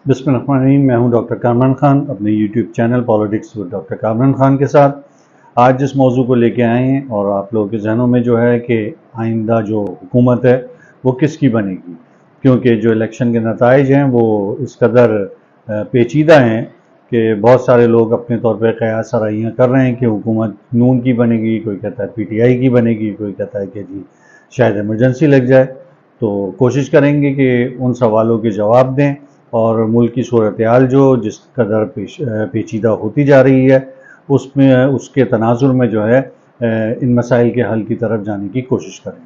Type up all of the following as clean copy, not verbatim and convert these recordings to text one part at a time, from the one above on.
بسم اللہ الرحمن الرحیم. میں ہوں ڈاکٹر کامران خان اپنے YouTube channel politics with doctor Kamran Khan کے ساتھ. آج جس موضوع کو لے کے آئے ہیں اور آپ لوگوں کے ذہنوں میں جو ہے کہ آئندہ جو حکومت ہے وہ کس کی بنے گی، کیونکہ جو الیکشن کے نتائج ہیں وہ اس قدر پیچیدہ ہیں کہ بہت سارے لوگ اپنے طور پہ قیاس آرائیاں کر رہے ہیں کہ حکومت نون کی بنے گی، کوئی کہتا ہے پی ٹی آئی کی بنے گی، کوئی کہتا ہے کہ جی شاید ایمرجنسی لگ جائے. تو کوشش کریں گے کہ ان سوالوں کے جواب دیں اور ملک کی صورتحال جو جس قدر پیچیدہ ہوتی جا رہی ہے اس کے تناظر میں جو ہے ان مسائل کے حل کی طرف جانے کی کوشش کریں.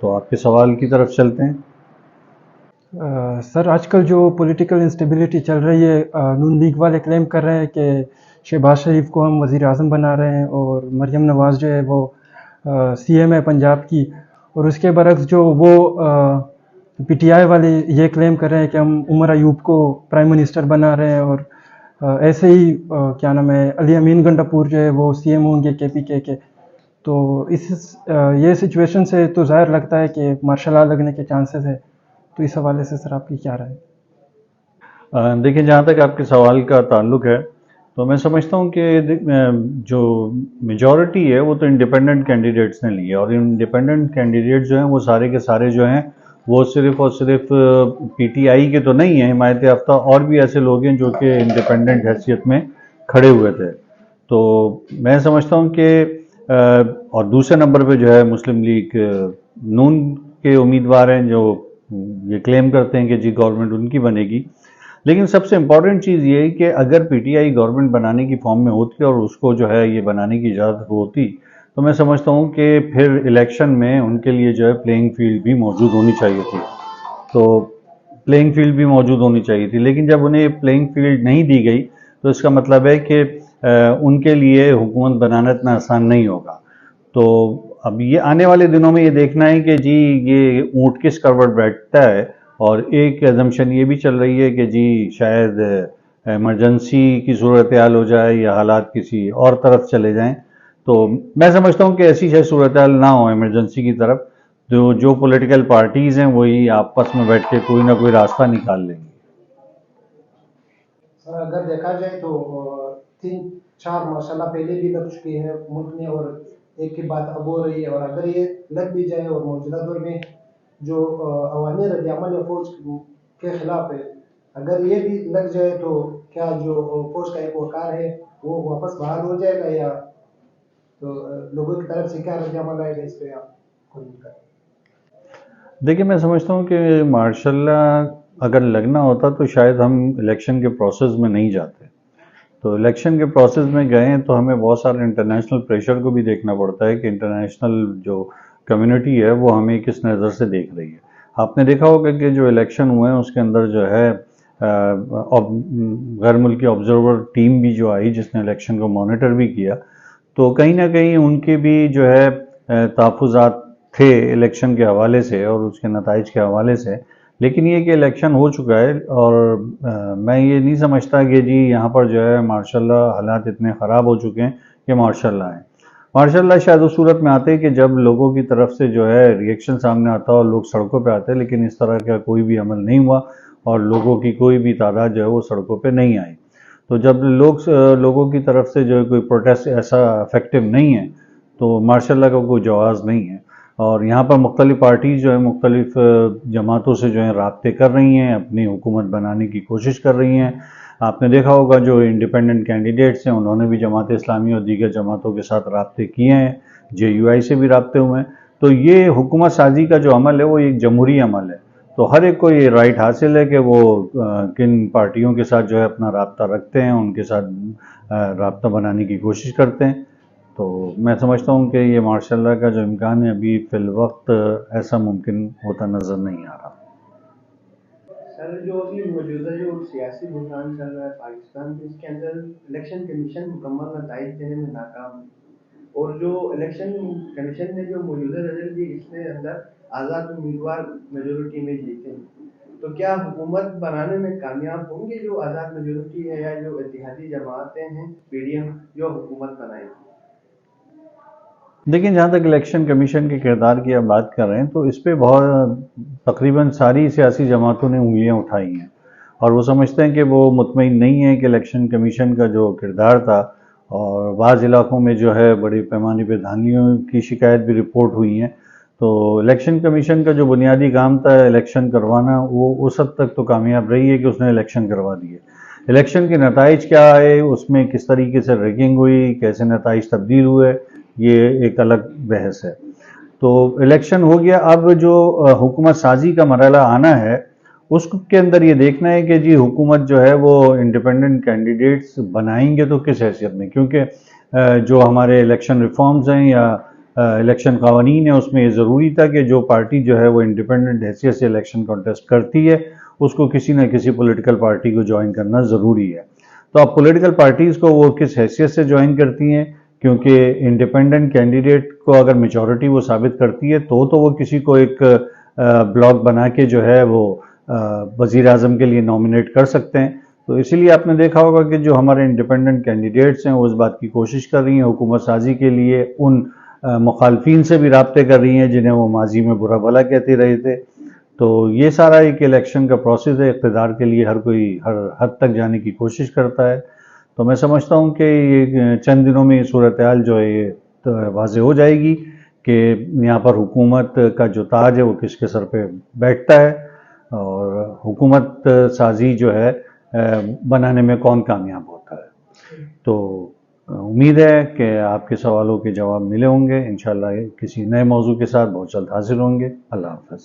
تو آپ کے سوال کی طرف چلتے ہیں. سر، آج کل جو پولیٹیکل انسٹیبلٹی چل رہی ہے، نون لیگ والے کلیم کر رہے ہیں کہ شہباز شریف کو ہم وزیر اعظم بنا رہے ہیں اور مریم نواز جو ہے وہ سی ایم ہے پنجاب کی، اور اس کے برعکس جو وہ پی ٹی آئی والے یہ کلیم کر رہے ہیں کہ ہم عمر ایوب کو پرائم منسٹر بنا رہے ہیں، اور ایسے ہی کیا نام ہے علی امین گنڈاپور جو ہے وہ سی ایم ہوں گے کے پی کے. تو یہ سچویشن سے تو ظاہر لگتا ہے کہ مارشل لا لگنے کے چانسز ہے. تو اس حوالے سے سر آپ کی کیا رائے؟ دیکھیں، جہاں تک آپ کے سوال کا تعلق ہے تو میں سمجھتا ہوں کہ جو میجورٹی ہے وہ تو انڈیپینڈنٹ کینڈیڈیٹس نے لی ہے، اور انڈیپینڈنٹ کینڈیڈیٹ جو ہیں وہ سارے کے سارے جو ہیں وہ صرف اور صرف پی ٹی آئی کے تو نہیں ہیں، حمایت یافتہ اور بھی ایسے لوگ ہیں جو کہ انڈیپینڈنٹ حیثیت میں کھڑے ہوئے تھے. تو میں سمجھتا ہوں کہ اور دوسرے نمبر پہ جو ہے مسلم لیگ نون کے امیدوار ہیں جو یہ کلیم کرتے ہیں کہ جی گورنمنٹ ان کی بنے گی. لیکن سب سے امپورٹنٹ چیز یہ ہے کہ اگر پی ٹی آئی گورنمنٹ بنانے کی فارم میں ہوتی اور اس کو جو ہے یہ بنانے کی اجازت ہوتی تو میں سمجھتا ہوں کہ پھر الیکشن میں ان کے لیے جو ہے پلینگ فیلڈ بھی موجود ہونی چاہیے تھی. تو پلینگ فیلڈ بھی موجود ہونی چاہیے تھی، لیکن جب انہیں پلینگ فیلڈ نہیں دی گئی تو اس کا مطلب ہے کہ ان کے لیے حکومت بنانا اتنا آسان نہیں ہوگا. تو اب یہ آنے والے دنوں میں یہ دیکھنا ہے کہ جی یہ اونٹ کس کروٹ بیٹھتا ہے. اور ایک ایزمپشن یہ بھی چل رہی ہے کہ جی شاید ایمرجنسی کی صورتحال ہو جائے یا حالات کسی اور طرف چلے جائیں. تو میں سمجھتا ہوں کہ ایسی شاید صورتحال نہ ہو ایمرجنسی کی طرف. جو پولیٹیکل پارٹیز ہیں وہی آپس میں بیٹھ کے کوئی نہ کوئی راستہ نکال لیں گے. سر، اگر دیکھا جائے تو 3-4 ماشاءاللہ پہلے بھی لگ چکی ہے ملک میں، اور ایک کی بات اب ہو رہی ہے. اور اگر یہ لگ بھی جائے اور موجودہ دور میں جو عوامی رد عمل فوج کے خلاف ہے، اگر یہ بھی لگ جائے تو کیا جو فوج کا ایک وقار ہے وہ واپس بحال ہو جائے گا، یا تو لوگوں کی طرف سے کیا رد عمل آئے گا اس پہ آپ کو؟ دیکھیں، میں سمجھتا ہوں کہ ماشاء اللہ اگر لگنا ہوتا تو شاید ہم الیکشن کے پروسیس میں نہیں جاتے. تو الیکشن کے پروسیس میں گئے ہیں تو ہمیں بہت سارے انٹرنیشنل پریشر کو بھی دیکھنا پڑتا ہے کہ انٹرنیشنل جو کمیونٹی ہے وہ ہمیں کس نظر سے دیکھ رہی ہے. آپ نے دیکھا ہوگا کہ جو الیکشن ہوئے ہیں اس کے اندر جو ہے غیر ملکی آبزرور ٹیم بھی جو آئی جس نے الیکشن کو مانیٹر بھی کیا، تو کہیں نہ کہیں ان کے بھی جو ہے تحفظات تھے الیکشن کے حوالے سے اور اس کے نتائج کے حوالے سے. لیکن یہ کہ الیکشن ہو چکا ہے اور میں یہ نہیں سمجھتا کہ جی یہاں پر جو ہے ماشاء اللہ حالات اتنے خراب ہو چکے ہیں کہ ماشاء اللہ ہیں. ماشاء اللہ شاید اس صورت میں آتے کہ جب لوگوں کی طرف سے جو ہے ریئیکشن سامنے آتا اور لوگ سڑکوں پہ آتے، لیکن اس طرح کا کوئی بھی عمل نہیں ہوا اور لوگوں کی کوئی بھی تعداد جو ہے وہ سڑکوں پہ نہیں آئی. تو جب لوگوں کی طرف سے جو ہے کوئی پروٹیسٹ ایسا افیکٹو نہیں ہے تو ماشاء اللہ کا کوئی جواز نہیں ہے. اور یہاں پر مختلف پارٹیز جو ہیں مختلف جماعتوں سے جو ہیں رابطے کر رہی ہیں، اپنی حکومت بنانے کی کوشش کر رہی ہیں. آپ نے دیکھا ہوگا جو انڈیپینڈنٹ کینڈیڈیٹس ہیں انہوں نے بھی جماعت اسلامی اور دیگر جماعتوں کے ساتھ رابطے کیے ہیں، جے یو آئی سے بھی رابطے ہوئے ہیں. تو یہ حکومت سازی کا جو عمل ہے وہ ایک جمہوری عمل ہے. تو ہر ایک کو یہ رائٹ حاصل ہے کہ وہ کن پارٹیوں کے ساتھ جو ہے اپنا رابطہ رکھتے ہیں، ان کے ساتھ رابطہ بنانے کی کوشش کرتے ہیں. تو میں سمجھتا ہوں کہ یہ ماشاء اللہ کا جو امکان ہے ابھی فی الوقت ایسا ممکن ہوتا نظر نہیں آ رہا. سر، جو ابھی موجودہ جو سیاسی بحران چل رہا ہے پاکستان میں، اس کے اندر الیکشن کمیشن مکمل نتائج دینے میں ناکام ہے، اور جو الیکشن کمیشن نے جو موجودہ رزلٹ دی اس میں اندر آزاد امیدوار میجورٹی میں جیتے ہیں. تو کیا حکومت بنانے میں کامیاب ہوں گے جو آزاد میجورٹی ہے، یا جو اتحادی جماعتیں ہیں پی ڈی ایم جو حکومت بنائیں گی؟ دیکھیں، جہاں تک الیکشن کمیشن کے کردار کی آپ بات کر رہے ہیں تو اس پہ بہت تقریباً ساری سیاسی جماعتوں نے انگلیاں اٹھائی ہیں. اور وہ سمجھتے ہیں کہ وہ مطمئن نہیں ہے کہ الیکشن کمیشن کا جو کردار تھا، اور بعض علاقوں میں جو ہے بڑے پیمانے پہ دھاندلیوں کی شکایت بھی رپورٹ ہوئی ہیں. تو الیکشن کمیشن کا جو بنیادی کام تھا الیکشن کروانا، وہ اس حد تک تو کامیاب رہی ہے کہ اس نے الیکشن کروا دیے. الیکشن کے نتائج کیا آئے، اس میں کس طریقے سے ریگنگ ہوئی، کیسے نتائج تبدیل ہوئے، یہ ایک الگ بحث ہے. تو الیکشن ہو گیا، اب جو حکومت سازی کا مرحلہ آنا ہے اس کے اندر یہ دیکھنا ہے کہ جی حکومت جو ہے وہ انڈیپینڈنٹ کینڈیڈیٹس بنائیں گے تو کس حیثیت میں، کیونکہ جو ہمارے الیکشن ریفارمز ہیں یا الیکشن قوانین ہیں اس میں یہ ضروری تھا کہ جو پارٹی جو ہے وہ انڈیپینڈنٹ حیثیت سے الیکشن کانٹیسٹ کرتی ہے اس کو کسی نہ کسی پولیٹیکل پارٹی کو جوائن کرنا ضروری ہے. تو اب پولیٹیکل پارٹیز کو وہ کس حیثیت سے جوائن کرتی ہیں، کیونکہ انڈیپینڈنٹ کینڈیڈیٹ کو اگر میجورٹی وہ ثابت کرتی ہے تو وہ کسی کو ایک بلاک بنا کے جو ہے وہ وزیر اعظم کے لیے نامینیٹ کر سکتے ہیں. تو اسی لیے آپ نے دیکھا ہوگا کہ جو ہمارے انڈیپینڈنٹ کینڈیڈیٹس ہیں وہ اس بات کی کوشش کر رہی ہیں حکومت سازی کے لیے ان مخالفین سے بھی رابطے کر رہی ہیں جنہیں وہ ماضی میں برا بھلا کہتے رہے تھے. تو یہ سارا ایک الیکشن کا پروسیس ہے، اقتدار کے لیے ہر کوئی ہر حد تک جانے کی کوشش کرتا ہے. تو میں سمجھتا ہوں کہ یہ چند دنوں میں یہ صورتحال جو ہے یہ واضح ہو جائے گی کہ یہاں پر حکومت کا جو تاج ہے وہ کس کے سر پہ بیٹھتا ہے، اور حکومت سازی جو ہے بنانے میں کون کامیاب ہوتا ہے. تو امید ہے کہ آپ کے سوالوں کے جواب ملے ہوں گے. انشاءاللہ کسی نئے موضوع کے ساتھ بہت جلد حاضر ہوں گے. اللہ حافظ.